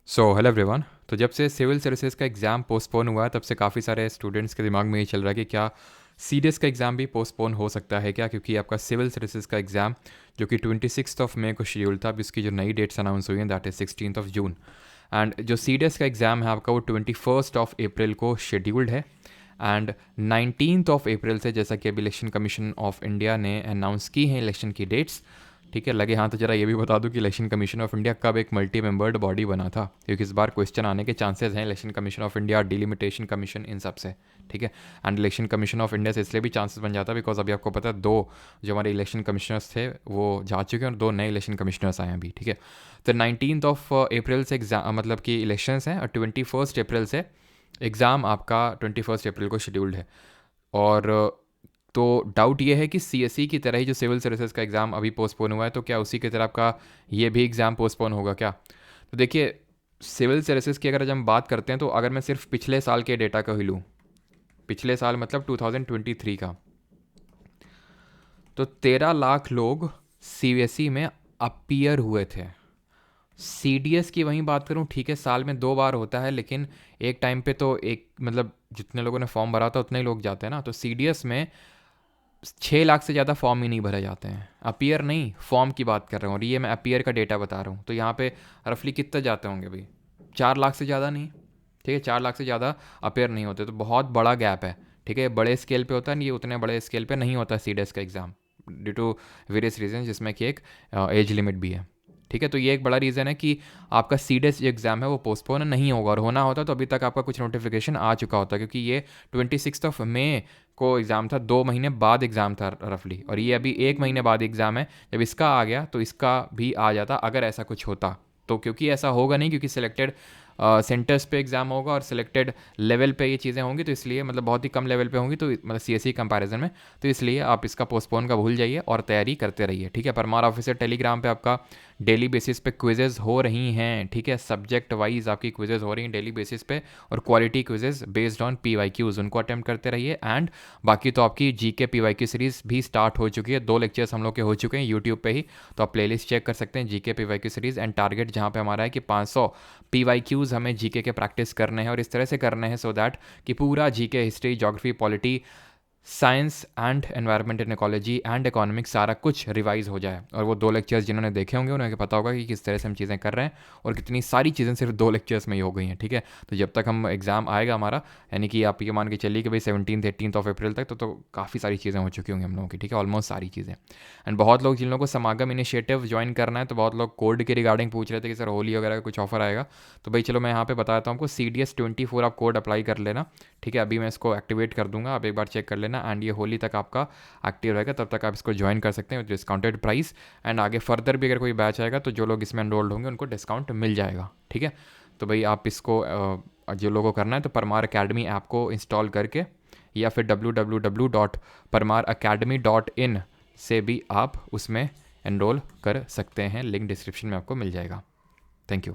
Hello everyone. तो जब से सिविल सर्विसेज का एग्ज़ाम पोस्टपोन हुआ है तब से काफ़ी सारे स्टूडेंट्स के दिमाग में ये चल रहा है कि क्या सीडीएस का एग्ज़ाम भी पोस्टपोन हो सकता है क्या, क्योंकि आपका सिविल सर्विसेज का एग्ज़ाम जो कि 26 मई को शेड्यूल था, अभी उसकी जो नई डेट्स अनाउंस हुई हैं दैट इज़ 16 जून। एंड जो सीडीएस का एग्ज़ाम है आपका वो 21 अप्रैल को शेड्यूल्ड है। एंड 19 अप्रैल से, जैसा कि अभी इलेक्शन कमीशन ऑफ इंडिया ने अनाउंस की हैं इलेक्शन की डेट्स, ठीक है। लगे हाँ तो जरा ये भी बता दूं कि इलेक्शन कमीशन ऑफ इंडिया कब एक मल्टी मेंबर्ड बॉडी बना था, क्योंकि इस बार क्वेश्चन आने के चांसेस हैं election commission of India, delimitation commission, इन सब से, ठीक है। And election commission of India से इसलिए भी चांसेस बन जाता है बिकॉज अभी आपको पता है दो जो हमारे इलेक्शन कमिश्नर्स थे वो जा चुके हैं और दो नए इलेक्शन कमिश्नर्स आए हैं अभी, ठीक है। तो 19 अप्रैल से एग्जाम मतलब कि इलेक्शंस हैं और 21 अप्रैल से एग्ज़ाम आपका 21 अप्रैल को शेड्यूल्ड है। और तो डाउट ये है कि सीएसई की तरह ही जो सिविल सर्विसेज का एग्ज़ाम अभी पोस्टपोन हुआ है, तो क्या उसी की तरह आपका ये भी एग्ज़ाम पोस्टपोन होगा क्या? तो देखिए, सिविल सर्विसेज की अगर आज हम बात करते हैं तो अगर मैं सिर्फ पिछले साल के डेटा को ही लूँ, पिछले साल मतलब 2023 का, तो 13 लाख लोग सीबीएसई में अपीयर हुए थे। सीडीएस की वहीं बात करूं, ठीक है साल में 2 बार होता है, लेकिन एक टाइम पे तो एक मतलब जितने लोगों ने फॉर्म भरा था उतने ही लोग जाते हैं ना। तो सीडीएस में 6 लाख से ज़्यादा फॉर्म ही नहीं भरे जाते हैं, अपीयर नहीं फॉर्म की बात कर रहा हूँ, और ये मैं अपीयर का डेटा बता रहा हूँ। तो यहाँ पे रफली कितने जाते होंगे भाई? 4 लाख से ज़्यादा नहीं, ठीक है, 4 लाख से ज़्यादा अपीयर नहीं होते, तो बहुत बड़ा गैप है, ठीक है। बड़े स्केल पे होता है, नहीं ये उतने बड़े स्केल पे नहीं होता सीडीएस का exam due to various reason, जिसमें कि एक एज लिमिट भी है, ठीक है। तो ये एक बड़ा रीज़न है कि आपका सीडीएस जो एग्ज़ाम है वो पोस्टपोन नहीं होगा, और होना होता तो अभी तक आपका कुछ नोटिफिकेशन आ चुका होता, क्योंकि ये 26 मई को एग्ज़ाम था, 2 महीने बाद एग्ज़ाम था रफली, और ये अभी 1 महीने बाद एग्ज़ाम है। जब इसका आ गया तो इसका भी आ जाता अगर ऐसा कुछ होता तो, क्योंकि ऐसा होगा नहीं, क्योंकि सिलेक्टेड सेंटर्स पे एग्ज़ाम होगा और सिलेक्टेड लेवल पे ये चीज़ें होंगी, तो इसलिए मतलब बहुत ही कम लेवल पे होंगी, तो मतलब सीएसई कंपैरिजन में, तो इसलिए आप इसका पोस्टपोन का भूल जाइए और तैयारी करते रहिए, ठीक है। परमार ऑफिसर टेलीग्राम पे आपका डेली बेसिस पे क्विजेज हो रही हैं, ठीक है, सब्जेक्ट वाइज आपकी क्विजेज हो रही हैं डेली बेसिस पे, और quality quizzes based on PYQs, उनको अटेम्प्ट करते रहिए। एंड बाकी तो आपकी जीके पीवाईक्यू सीरीज भी स्टार्ट हो चुकी है, 2 लेक्चर्स हम लोग के हो चुके हैं यूट्यूब पे ही, तो आप प्लेलिस्ट चेक कर सकते हैं GK PYQ series. And target जहाँ पे हमारा है कि 500 पीवाईक्यूज हमें जीके के प्रैक्टिस करने हैं, और इस तरह से करने हैं सो दैट कि पूरा GK, history, geography, polity, science and environment and ecology and economics सारा कुछ रिवाइज हो जाए। और वो 2 लेक्चर्स जिन्होंने देखे होंगे उन्हें पता होगा कि किस तरह से हम चीज़ें कर रहे हैं, और कितनी सारी चीज़ें सिर्फ 2 लेक्चर्स में ही हो गई हैं, ठीक है। तो जब तक हम एग्ज़ाम आएगा हमारा, यानी कि आप ये मान के चलिए कि भाई 17 18 अप्रैल तक, तो काफ़ी सारी चीज़ें हो चुकी होंगी हम लोगों की, ठीक है, ऑलमोस्ट सारी चीज़ें। एंड बहुत लोग जिन लोगों को समागम इनिशिएटिव ज्वाइन करना है, तो बहुत लोग कोड के रिगार्डिंग पूछ रहे थे कि सर होली वगैरह का कुछ ऑफर आएगा, तो भाई चलो मैं यहाँ पे बताता हूँ आपको, CDS24 आप कोड अप्लाई कर लेना, ठीक है। अभी मैं इसको एक्टिवेट कर दूंगा, आप एक बार चेक कर लेना, एंड ये होली तक आपका एक्टिव रहेगा, तब तक आप इसको ज्वाइन कर सकते हैं विद डिस्काउंटेड प्राइस। एंड आगे फर्दर भी अगर कोई बैच आएगा तो जो लोग इसमें एनरोल्ड होंगे उनको डिस्काउंट मिल जाएगा, ठीक है। तो भाई आप इसको जो लोगों को करना है तो परमार अकेडमी ऐप को इंस्टॉल करके, या फिर www.parmaracademy.in से भी आप उसमें एनरोल कर सकते हैं, लिंक डिस्क्रिप्शन में आपको मिल जाएगा। Thank you.